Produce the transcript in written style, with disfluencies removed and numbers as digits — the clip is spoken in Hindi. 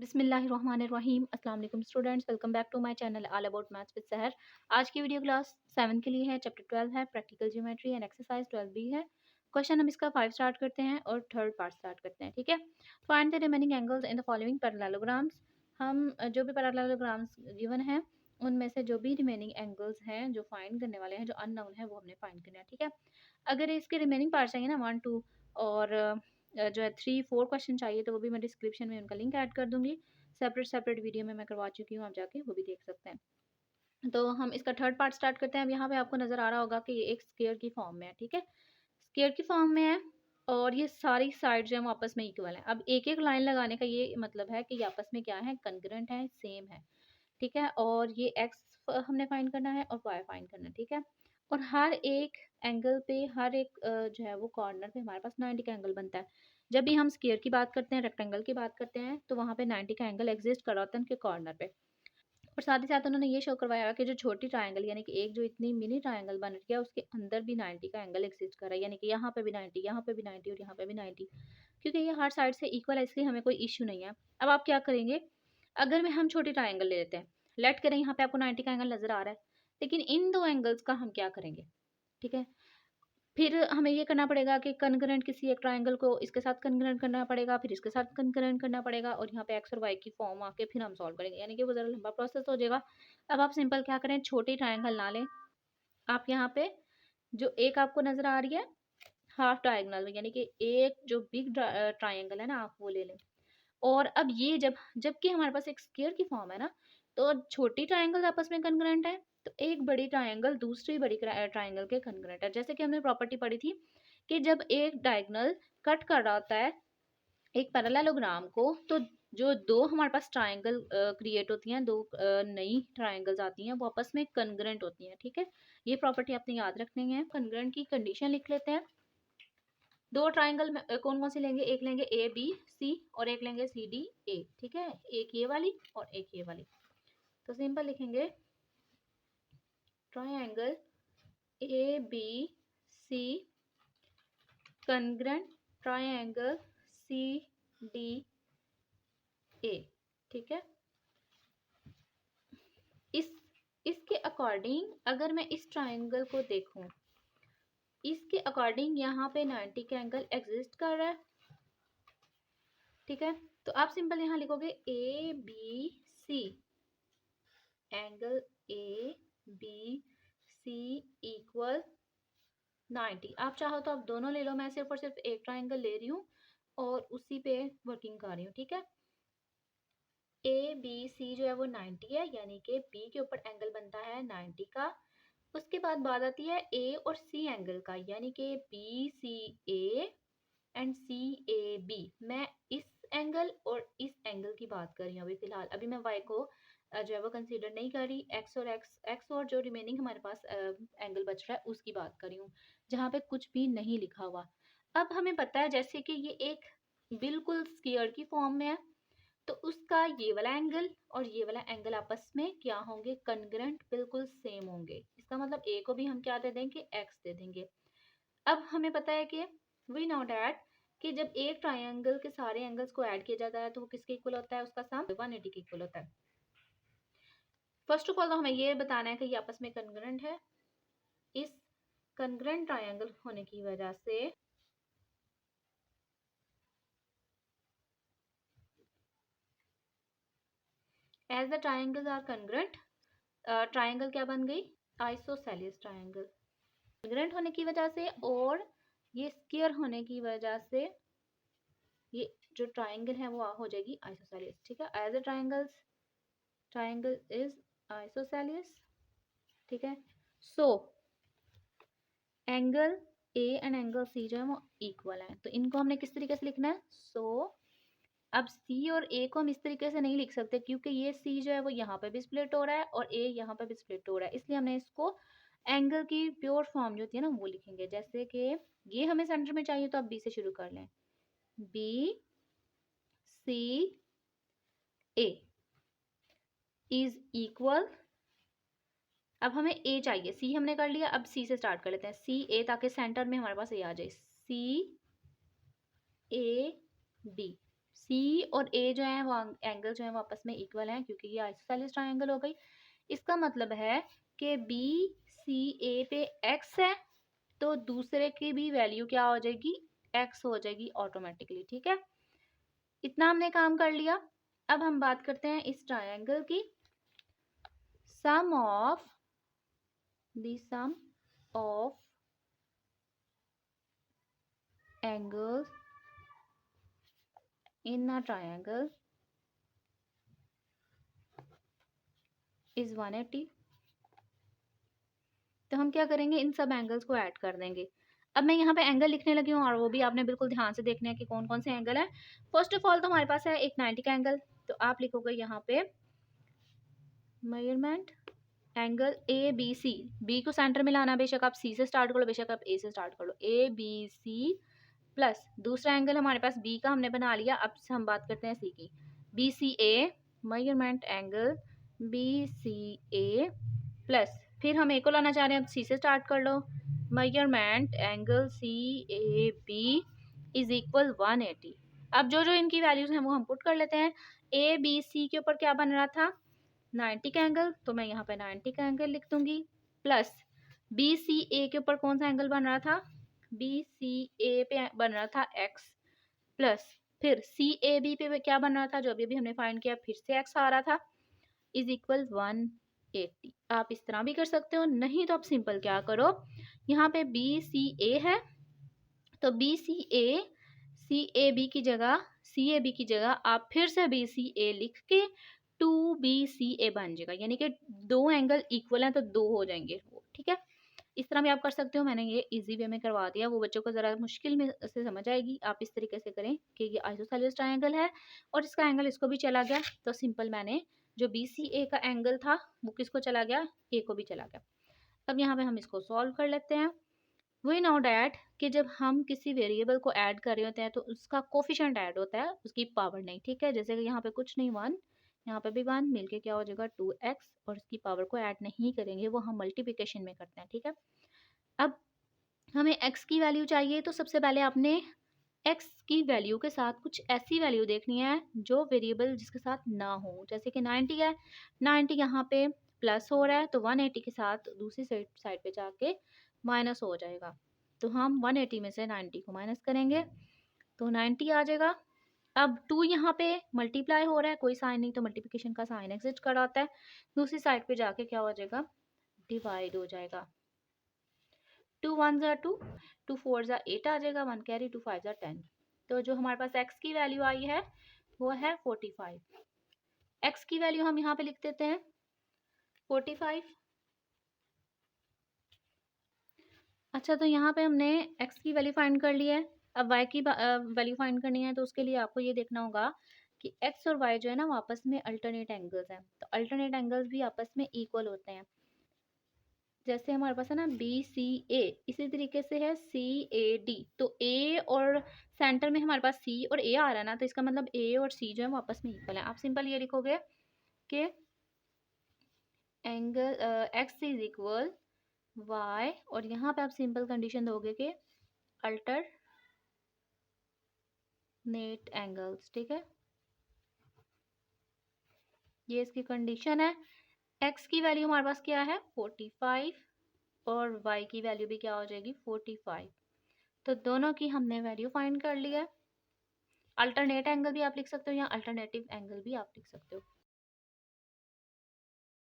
बिस्मिल्लाहिर्रहमानिर्रहीम। अस्सलाम वालेकुम students, welcome back to my channel all about maths with Sahar. आज की वीडियो क्लास 7 के लिए है। चैप्टर 12 है practical geometry and exercise 12 B है। क्वेश्चन हम इसका 5 स्टार्ट करते हैं और थर्ड पार्ट स्टार्ट करते हैं। ठीक है, find the remaining angles in the following parallelograms. हम जो भी पैरेललोग्राम्स गिवन है उनमें से जो भी रिमेनिंग एंगल्स हैं जो फाइंड करने वाले हैं, जो अननोन है वो हमने फाइंड करना है। ठीक है, अगर इसके रिमेनिंग पार्ट चाहिए ना 1 2 और जो है 3 4 क्वेश्चन चाहिए तो वो भी मैं डिस्क्रिप्शन में उनका लिंक ऐड कर दूंगी। सेपरेट वीडियो में मैं करवा चुकी हूँ, आप जाके वो भी देख सकते हैं। तो हम इसका थर्ड पार्ट स्टार्ट करते हैं। अब यहाँ पे आपको नज़र आ रहा होगा कि ये एक स्क्वायर की फॉर्म में है। ठीक है, स्क्वायर की फॉर्म में है और ये सारी साइड जो है वो आपस में इक्वल है। अब एक एक लाइन लगाने का ये मतलब है कि ये आपस में क्या है, कंकरेंट है, सेम है। ठीक है, और ये एक्स हमने फाइंड करना है और वाई फाइंड करना है। ठीक है, और हर एक एंगल पे, हर एक जो है वो कॉर्नर पे हमारे पास 90 का एंगल बनता है। जब भी हम स्क्वायर की बात करते हैं, रेक्टेंगल की बात करते हैं, तो वहाँ पे 90 का एंगल एग्जिस्ट कर रहा होता है उनके कॉर्नर पे। और साथ ही साथ उन्होंने ये शो करवाया कि जो छोटी ट्रायंगल यानी कि एक जो इतनी मिनी ट्रायंगल बन रही है उसके अंदर भी 90 का एंगल एग्जिस्ट कर रहा है, यानी कि यहाँ पे भी 90, यहाँ पे भी 90 और यहाँ पे भी 90। क्योंकि ये हर साइड से इक्वल है इसलिए हमें कोई इश्यू नहीं है। अब आप क्या करेंगे, अगर हम छोटी ट्रायंगल ले लेते हैं, लेट करें यहाँ पे आपको 90 का एंगल नजर आ रहा है, लेकिन इन दो एंगल्स का हम क्या करेंगे। ठीक है, फिर हमें ये करना पड़ेगा कि कनकरेंट किसी एक ट्रायंगल को इसके साथ कनकरेंट करना पड़ेगा, फिर इसके साथ कनकरेंट करना पड़ेगा, और यहाँ पे एक्स और वाई की फॉर्म आके फिर हम सॉल्व करेंगे, यानी कि वो ज़रा लंबा प्रोसेस हो जाएगा। अब आप सिंपल क्या करें, छोटी ट्रायंगल ना लें। आप यहाँ पे जो एक आपको नज़र आ रही है हाफ डायगोनल, यानी कि एक जो बिग ट्रायंगल है ना, आप वो ले लें। और अब ये जबकि हमारे पास एक स्क्वायर की फॉर्म है ना, तो छोटी ट्रायंगल आपस में कॉन्ग्रुएंट है, तो एक बड़ी ट्रायंगल दूसरी बड़ी ट्रायंगल के कॉन्ग्रुएंट है। जैसे कि हमने प्रॉपर्टी पढ़ी थी कि जब एक डायगोनल कट कर रहा होता है एक पैरेललोग्राम को, तो जो दो हमारे पास ट्रायंगल क्रिएट होती हैं, दो नई ट्रायंगल्स आती हैं, वो आपस में कॉन्ग्रुएंट होती हैं। ठीक है, ये प्रॉपर्टी आपने याद रखनी है। कॉन्ग्रुएंट की कंडीशन लिख लेते हैं। दो ट्राइंगल में कौन कौन सी लेंगे, एक लेंगे ए बी सी और एक लेंगे सी डी ए। ठीक है, एक ये वाली और एक ये वाली। तो सिंपल लिखेंगे triangle A B C congruent triangle C D A. ठीक है, इस इसके अकॉर्डिंग अगर मैं इस ट्राइंगल को देखूं, इसके अकॉर्डिंग यहाँ पे 90 का एंगल एग्जिस्ट कर रहा है। ठीक है, तो आप सिंपल यहाँ लिखोगे A B C, angle A B C equal 90। आप चाहो तो आप दोनों ले लो, मैं सिर्फ और सिर्फ एक ट्राइंगल ले रही हूँ और उसी पे वर्किंग कर रही हूँ। ठीक है, ए बी सी जो है वो 90 है, यानी कि बी के ऊपर एंगल बनता है 90 का। उसके बाद बात आती है ए और सी एंगल का, यानी कि B C A and C A B. मैं इस एंगल और इस एंगल की बात कर रही हूँ अभी फिलहाल। अभी मैं वाई को जो है वो कंसीडर नहीं कर रही, एक्स और जो रिमेनिंग हमारे पास एंगल बच रहा है उसकी बात कर रही हूँ, जहाँ पे कुछ भी नहीं लिखा हुआ। अब हमें पता है जैसे कि ये एक बिल्कुल स्क्वायर की फॉर्म में है, तो उसका ये वाला एंगल और ये वाला एंगल आपस में क्या होंगे, कॉन्ग्रुएंट, बिल्कुल सेम होंगे। इसका मतलब ए को भी हम क्या दे देंगे, एक्स दे देंगे। अब हमें पता है कि वी नो डैट कि जब एक ट्रायंगल के सारे एंगल्स को ऐड किया जाता है तो वो किसके इक्वल होता है, उसका सम 180 के इक्वल होता है। फर्स्ट ऑफ ऑल तो हमें ये बताना है कि ये आपस में कॉन्ग्रुएंट है। इस कॉन्ग्रुएंट ट्रायंगल होने की वजह से as the triangles are congruent, triangle क्या बन गई, आइसोसेलिस ट्रायंगल। कॉन्ग्रुएंट होने की वजह से और ये स्क्वायर होने की वजह से ये जो ट्रायंगल है वो हो जाएगी आइसोसेलिस। ठीक है, as the triangle is isosceles. ठीक है, so angle A and angle C जो है वो इक्वल है, तो इनको हमने किस तरीके से लिखना है। अब सी और ए को हम इस तरीके से नहीं लिख सकते क्योंकि ये सी जो है वो यहाँ पे भी स्प्लिट हो रहा है और ए यहाँ पे भी स्प्लिट हो रहा है, इसलिए हमने इसको एंगल की प्योर फॉर्म जो होती है ना वो लिखेंगे। जैसे कि ये हमें सेंटर में चाहिए तो आप बी से शुरू कर लें, B C A is equal. अब हमें ए चाहिए, सी हमने कर लिया, अब सी से स्टार्ट कर लेते हैं, सी ए, ताकि सेंटर में हमारे पास ए आ जाए। सी ए बी, सी और ए जो है वो एंगल जो है वो आपस में इक्वल हैं क्योंकि ये आइसोसेलेस ट्रायंगल हो गई। इसका मतलब है कि बी सी ए पे एक्स है तो दूसरे की भी वैल्यू क्या हो जाएगी, एक्स हो जाएगी ऑटोमेटिकली। ठीक है, इतना हमने काम कर लिया। अब हम बात करते हैं इस ट्रायंगल की। Sum of angles in a triangle is 180। तो हम क्या करेंगे, इन सब एंगल्स को ऐड कर देंगे। अब मैं यहाँ पे एंगल लिखने लगी हूँ और वो भी आपने बिल्कुल ध्यान से देखना है कि कौन कौन से एंगल है। फर्स्ट ऑफ ऑल तो हमारे पास है एक 90 का एंगल, तो आप लिखोगे यहाँ पे measurement angle A B C. B को सेंटर में लाना, बेशक आप सी से स्टार्ट करो, बेशक आप ए से स्टार्ट कर लो, ए बी सी प्लस दूसरा एंगल हमारे पास बी का हमने बना लिया। अब हम बात करते हैं सी की, बी सी ए मेजरमेंट एंगल बी सी ए प्लस फिर हम ए को लाना चाह रहे हैं, अब सी से स्टार्ट कर लो, measurement angle C A B is equal 180। अब जो जो इनकी वैल्यूज हैं वो हम पुट कर लेते हैं। ए बी सी के ऊपर क्या बन रहा था, 90 का एंगल, तो मैं यहाँ पे 90 का एंगल लिख दूंगी, प्लस बी सी ए के ऊपर कौन सा एंगल बन रहा था, बी सी ए पे बन रहा था एक्स, प्लस फिर सी ए बी पे क्या बन रहा था, जो अभी हमने फाइंड किया, फिर से एक्स आ रहा था, इज इक्वल 180। आप इस तरह भी कर सकते हो, नहीं तो आप सिंपल क्या करो, यहाँ पे बी सी ए है तो बी सी ए बी की जगह आप फिर से बी सी ए लिख के 2BCA बन जाएगा, यानी कि दो एंगल इक्वल हैं तो दो हो जाएंगे वो। ठीक है, इस तरह भी आप कर सकते हो। मैंने ये इजी वे में करवा दिया, वो बच्चों को ज़रा मुश्किल में से समझ आएगी। आप इस तरीके से करें कि ये आइसोसेलेस ट्रायंगल है और इसका एंगल इसको भी चला गया, तो सिंपल मैंने जो BCA का एंगल था वो किसको चला गया, ए को भी चला गया। अब यहाँ पे हम इसको सॉल्व कर लेते हैं। वी नो डैट कि जब हम किसी वेरिएबल को ऐड कर रहे होते हैं तो उसका कोफिशिएंट ऐड होता है, उसकी पावर नहीं। ठीक है, जैसे कि यहाँ पे कुछ नहीं, 1, यहाँ पे भी 1 मिलके क्या हो जाएगा 2x, और इसकी पावर को ऐड नहीं करेंगे, वो हम मल्टीप्लिकेशन में करते हैं। ठीक है, अब हमें x की वैल्यू चाहिए, तो सबसे पहले आपने x की वैल्यू के साथ कुछ ऐसी वैल्यू देखनी है जो वेरिएबल जिसके साथ ना हो, जैसे कि 90 है, 90 यहाँ पे प्लस हो रहा है तो 180 के साथ दूसरी साइड पे जाके माइनस हो जाएगा, तो हम 180 में से 90 को माइनस करेंगे तो 90 आ जाएगा। अब 2 यहाँ पे मल्टीप्लाई हो रहा है, कोई साइन नहीं तो मल्टीप्लिकेशन का साइन एग्जिस्ट कर आता है, दूसरी साइड पे जाके क्या हो जाएगा, डिवाइड हो जाएगा। 2 1 ज़ा 2, 2 4 ज़ा 8 आ जाएगा, 1 कैरी, 2 5 ज़ा 10। तो जो हमारे पास x की वैल्यू आई है वो है 45। x की वैल्यू हम यहाँ पे लिख देते हैं 45। अच्छा, तो यहाँ पे हमने x की वैल्यू फाइंड कर ली है। अब y की वैल्यू फाइंड करनी है, तो उसके लिए आपको ये देखना होगा कि x और y जो है ना वो आपस में अल्टरनेट एंगल्स हैं, तो अल्टरनेट एंगल्स भी आपस में इक्वल होते हैं। जैसे हमारे पास है ना BCA, इसी तरीके से है CAD, तो A और सेंटर में हमारे पास C और A आ रहा है ना, तो इसका मतलब A और C जो है वो आपस में इक्वल है। आप सिंपल ये लिखोगे कि angle x is equal y, और यहाँ पे आप सिंपल कंडीशन दोगे कि अल्टरनेट एंगल्स। ठीक है, ये इसकी कंडीशन है। x की वैल्यू हमारे पास क्या है 45 और y की वैल्यू भी क्या हो जाएगी 45, तो दोनों की हमने वैल्यू फाइंड कर ली है। अल्टरनेट एंगल भी आप लिख सकते हो या अल्टरनेटिव एंगल भी आप लिख सकते हो।